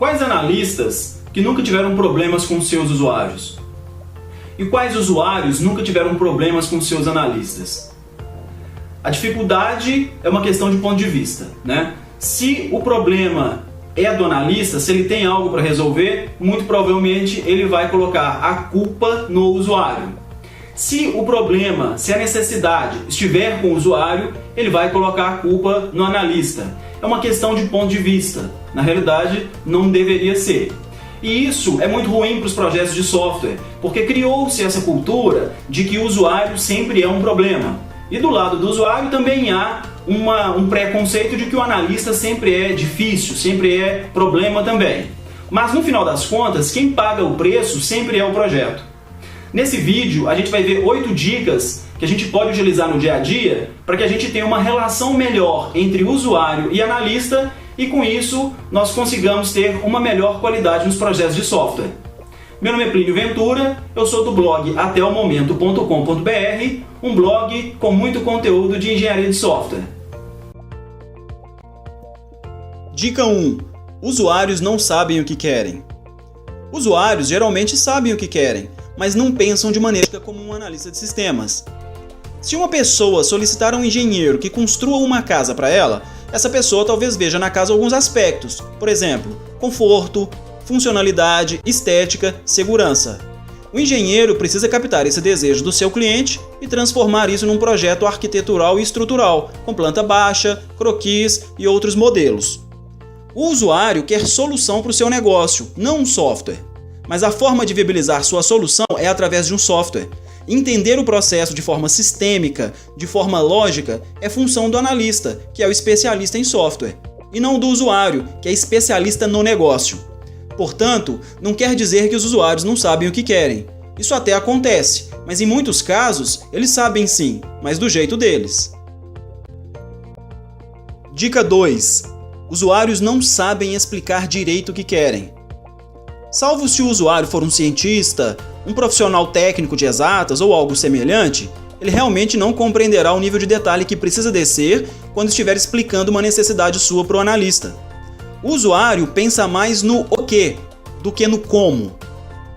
Quais analistas que nunca tiveram problemas com seus usuários? E quais usuários nunca tiveram problemas com seus analistas? A dificuldade é uma questão de ponto de vista, né? Se o problema é do analista, se ele tem algo para resolver, muito provavelmente ele vai colocar a culpa no usuário. Se o problema, se a necessidade estiver com o usuário, ele vai colocar a culpa no analista. É uma questão de ponto de vista. Na realidade, não deveria ser. E isso é muito ruim para os projetos de software, porque criou-se essa cultura de que o usuário sempre é um problema. E do lado do usuário também há um preconceito de que o analista sempre é difícil, sempre é problema também. Mas no final das contas, quem paga o preço sempre é o projeto. Nesse vídeo a gente vai ver 8 dicas que a gente pode utilizar no dia a dia para que a gente tenha uma relação melhor entre usuário e analista e com isso nós consigamos ter uma melhor qualidade nos projetos de software. Meu nome é Plínio Ventura, eu sou do blog ateomomento.com.br, um blog com muito conteúdo de engenharia de software. Dica 1. Usuários não sabem o que querem. Usuários geralmente sabem o que querem, mas não pensam de maneira como um analista de sistemas. Se uma pessoa solicitar a um engenheiro que construa uma casa para ela, essa pessoa talvez veja na casa alguns aspectos, por exemplo, conforto, funcionalidade, estética, segurança. O engenheiro precisa captar esse desejo do seu cliente e transformar isso num projeto arquitetural e estrutural, com planta baixa, croquis e outros modelos. O usuário quer solução para o seu negócio, não um software. Mas a forma de viabilizar sua solução é através de um software. Entender o processo de forma sistêmica, de forma lógica, é função do analista, que é o especialista em software, e não do usuário, que é especialista no negócio. Portanto, não quer dizer que os usuários não sabem o que querem. Isso até acontece, mas em muitos casos, eles sabem sim, mas do jeito deles. Dica 2. Usuários não sabem explicar direito o que querem. Salvo se o usuário for um cientista, um profissional técnico de exatas ou algo semelhante, ele realmente não compreenderá o nível de detalhe que precisa descer quando estiver explicando uma necessidade sua para o analista. O usuário pensa mais no o que do que no como.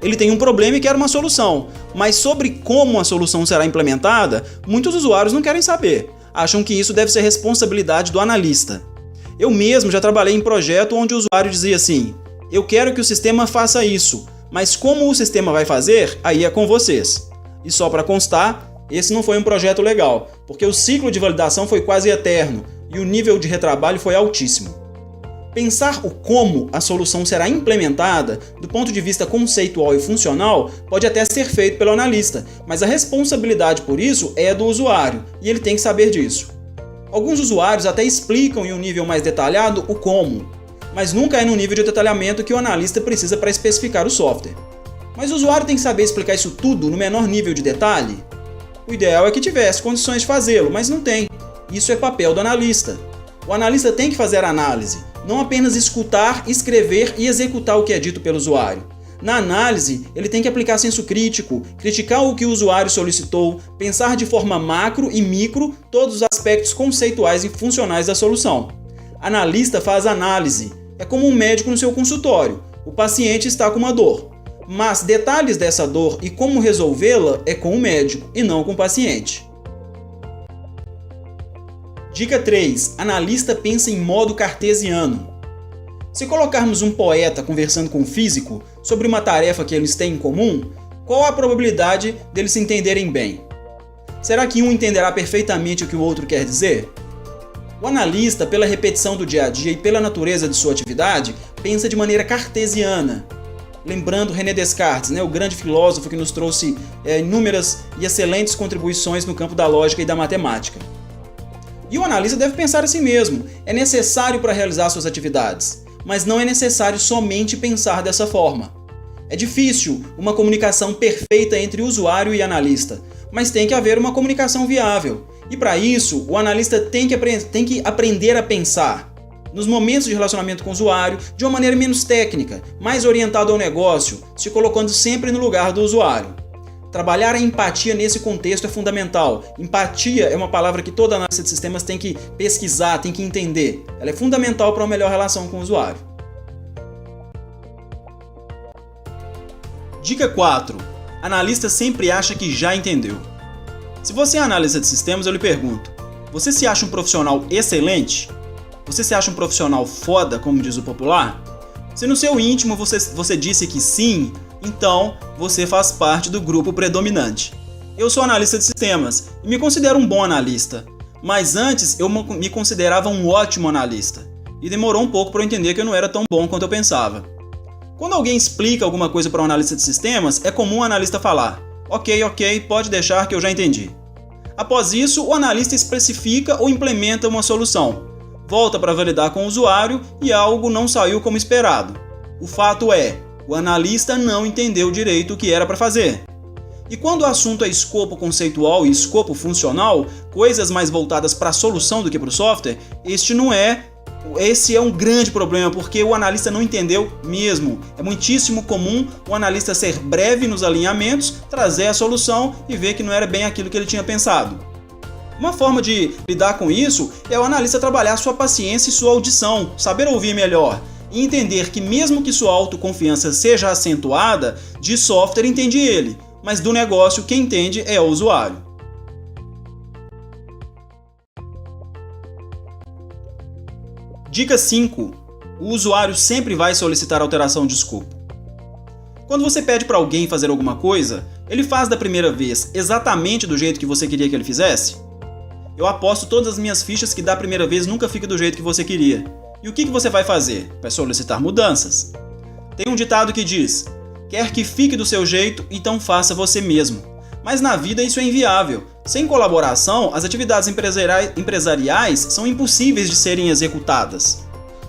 Ele tem um problema e quer uma solução, mas sobre como a solução será implementada, muitos usuários não querem saber. Acham que isso deve ser responsabilidade do analista. Eu mesmo já trabalhei em projeto onde o usuário dizia assim: eu quero que o sistema faça isso, mas como o sistema vai fazer, aí é com vocês. E só para constar, esse não foi um projeto legal, porque o ciclo de validação foi quase eterno e o nível de retrabalho foi altíssimo. Pensar o como a solução será implementada, do ponto de vista conceitual e funcional, pode até ser feito pelo analista, mas a responsabilidade por isso é do usuário, e ele tem que saber disso. Alguns usuários até explicam em um nível mais detalhado o como, mas nunca é no nível de detalhamento que o analista precisa para especificar o software. Mas o usuário tem que saber explicar isso tudo no menor nível de detalhe? O ideal é que tivesse condições de fazê-lo, mas não tem. Isso é papel do analista. O analista tem que fazer análise, não apenas escutar, escrever e executar o que é dito pelo usuário. Na análise, ele tem que aplicar senso crítico, criticar o que o usuário solicitou, pensar de forma macro e micro todos os aspectos conceituais e funcionais da solução. Analista faz análise. É como um médico no seu consultório. O paciente está com uma dor, mas detalhes dessa dor e como resolvê-la é com o médico e não com o paciente. Dica 3. Analista pensa em modo cartesiano. Se colocarmos um poeta conversando com um físico sobre uma tarefa que eles têm em comum, qual a probabilidade deles se entenderem bem? Será que um entenderá perfeitamente o que o outro quer dizer? O analista, pela repetição do dia a dia e pela natureza de sua atividade, pensa de maneira cartesiana. Lembrando René Descartes, o grande filósofo que nos trouxe inúmeras e excelentes contribuições no campo da lógica e da matemática. E o analista deve pensar assim mesmo, é necessário para realizar suas atividades, mas não é necessário somente pensar dessa forma. É difícil uma comunicação perfeita entre usuário e analista, mas tem que haver uma comunicação viável. E para isso, o analista tem que aprender a pensar nos momentos de relacionamento com o usuário de uma maneira menos técnica, mais orientada ao negócio, se colocando sempre no lugar do usuário. Trabalhar a empatia nesse contexto é fundamental. Empatia é uma palavra que toda analista de sistemas tem que pesquisar, tem que entender. Ela é fundamental para uma melhor relação com o usuário. Dica 4. Analista sempre acha que já entendeu. Se você é analista de sistemas, eu lhe pergunto: você se acha um profissional excelente? Você se acha um profissional foda, como diz o popular? Se no seu íntimo você disse que sim, então você faz parte do grupo predominante. Eu sou analista de sistemas e me considero um bom analista, mas antes eu me considerava um ótimo analista e demorou um pouco para eu entender que eu não era tão bom quanto eu pensava. Quando alguém explica alguma coisa para um analista de sistemas, é comum o analista falar: ok, pode deixar que eu já entendi. Após isso, o analista especifica ou implementa uma solução, volta para validar com o usuário e algo não saiu como esperado. O fato é, o analista não entendeu direito o que era para fazer. E quando o assunto é escopo conceitual e escopo funcional, coisas mais voltadas para a solução do que para o software, esse é um grande problema, porque o analista não entendeu mesmo. É muitíssimo comum o analista ser breve nos alinhamentos, trazer a solução e ver que não era bem aquilo que ele tinha pensado. Uma forma de lidar com isso é o analista trabalhar sua paciência e sua audição, saber ouvir melhor e entender que mesmo que sua autoconfiança seja acentuada, de software entende ele, mas do negócio quem entende é o usuário. Dica 5. O usuário sempre vai solicitar alteração de escopo. Quando você pede para alguém fazer alguma coisa, ele faz da primeira vez exatamente do jeito que você queria que ele fizesse? Eu aposto todas as minhas fichas que da primeira vez nunca fica do jeito que você queria. E o que você vai fazer? Vai solicitar mudanças. Tem um ditado que diz: quer que fique do seu jeito, então faça você mesmo. Mas na vida isso é inviável. Sem colaboração, as atividades empresariais são impossíveis de serem executadas.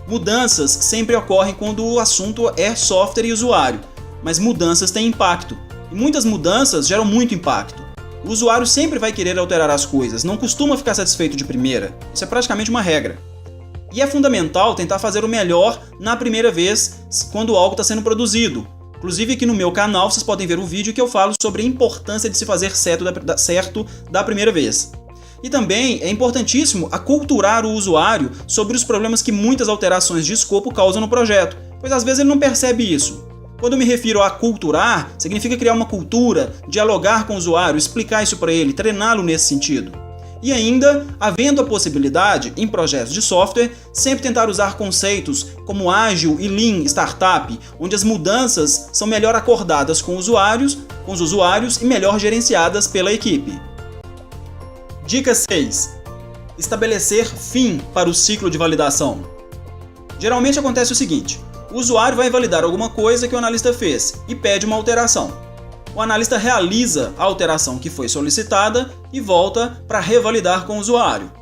Mudanças sempre ocorrem quando o assunto é software e usuário, mas mudanças têm impacto. E muitas mudanças geram muito impacto. O usuário sempre vai querer alterar as coisas, não costuma ficar satisfeito de primeira. Isso é praticamente uma regra. E é fundamental tentar fazer o melhor na primeira vez quando algo está sendo produzido. Inclusive aqui no meu canal vocês podem ver um vídeo que eu falo sobre a importância de se fazer certo da primeira vez. E também é importantíssimo aculturar o usuário sobre os problemas que muitas alterações de escopo causam no projeto, pois às vezes ele não percebe isso. Quando eu me refiro a aculturar, significa criar uma cultura, dialogar com o usuário, explicar isso para ele, treiná-lo nesse sentido. E ainda, havendo a possibilidade, em projetos de software, sempre tentar usar conceitos como ágil e lean startup, onde as mudanças são melhor acordadas com os usuários e melhor gerenciadas pela equipe. Dica 6. Estabelecer fim para o ciclo de validação. Geralmente acontece o seguinte: o usuário vai validar alguma coisa que o analista fez e pede uma alteração. O analista realiza a alteração que foi solicitada e volta para revalidar com o usuário.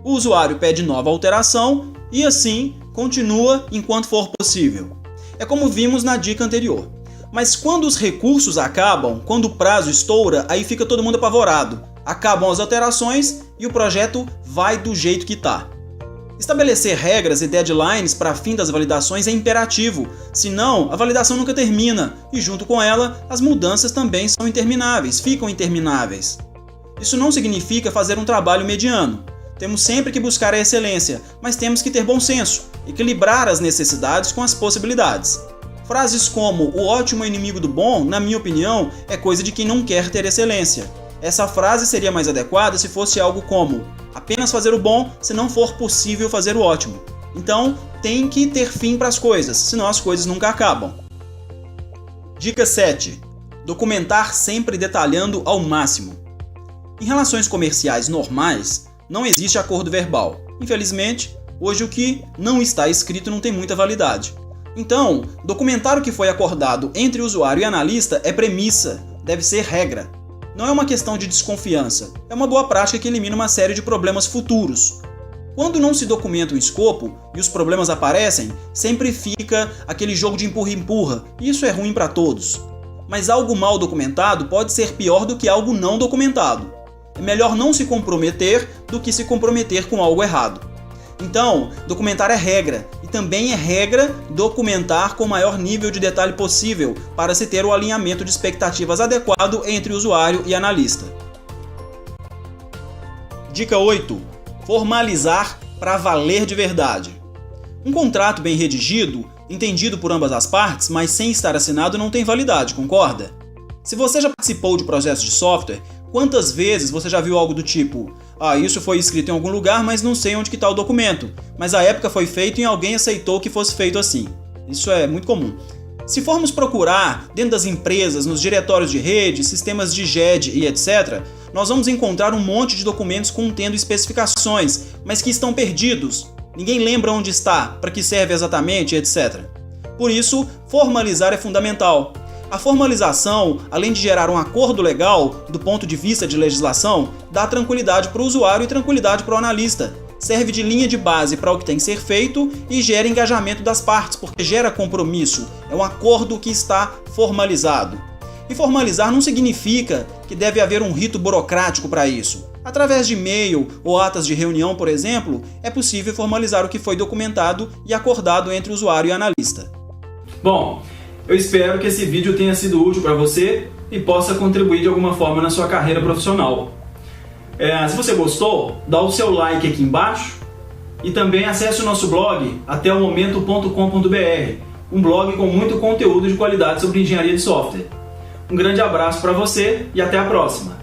O usuário pede nova alteração e assim continua enquanto for possível. É como vimos na dica anterior. Mas quando os recursos acabam, quando o prazo estoura, aí fica todo mundo apavorado. Acabam as alterações e o projeto vai do jeito que está. Estabelecer regras e deadlines para fim das validações é imperativo, senão a validação nunca termina e junto com ela as mudanças também são intermináveis, ficam intermináveis. Isso não significa fazer um trabalho mediano. Temos sempre que buscar a excelência, mas temos que ter bom senso, equilibrar as necessidades com as possibilidades. Frases como "o ótimo é inimigo do bom", na minha opinião, é coisa de quem não quer ter excelência. Essa frase seria mais adequada se fosse algo como "apenas fazer o bom se não for possível fazer o ótimo". Então, tem que ter fim para as coisas, senão as coisas nunca acabam. Dica 7. Documentar sempre detalhando ao máximo. Em relações comerciais normais, não existe acordo verbal. Infelizmente, hoje o que não está escrito não tem muita validade. Então, documentar o que foi acordado entre usuário e analista é premissa, deve ser regra. Não é uma questão de desconfiança, é uma boa prática que elimina uma série de problemas futuros. Quando não se documenta o escopo e os problemas aparecem, sempre fica aquele jogo de empurra-empurra, e isso é ruim para todos. Mas algo mal documentado pode ser pior do que algo não documentado. É melhor não se comprometer do que se comprometer com algo errado. Então, documentar é regra, e também é regra documentar com o maior nível de detalhe possível para se ter o alinhamento de expectativas adequado entre usuário e analista. Dica 8. Formalizar para valer de verdade. Um contrato bem redigido entendido por ambas as partes, mas sem estar assinado não tem validade, concorda? Se você já participou de projetos de software, quantas vezes você já viu algo do tipo: isso foi escrito em algum lugar, mas não sei onde que está o documento, mas à época foi feito e alguém aceitou que fosse feito assim. Isso é muito comum. Se formos procurar dentro das empresas, nos diretórios de rede, sistemas de GED e etc., nós vamos encontrar um monte de documentos contendo especificações, mas que estão perdidos. Ninguém lembra onde está, para que serve exatamente, etc. Por isso, formalizar é fundamental. A formalização, além de gerar um acordo legal, do ponto de vista de legislação, dá tranquilidade para o usuário e tranquilidade para o analista. Serve de linha de base para o que tem que ser feito e gera engajamento das partes, porque gera compromisso. É um acordo que está formalizado. E formalizar não significa que deve haver um rito burocrático para isso. Através de e-mail ou atas de reunião, por exemplo, é possível formalizar o que foi documentado e acordado entre o usuário e o analista. Bom, eu espero que esse vídeo tenha sido útil para você e possa contribuir de alguma forma na sua carreira profissional. Se você gostou, dá o seu like aqui embaixo e também acesse o nosso blog ateomomento.com.br, um blog com muito conteúdo de qualidade sobre engenharia de software. Um grande abraço para você e até a próxima!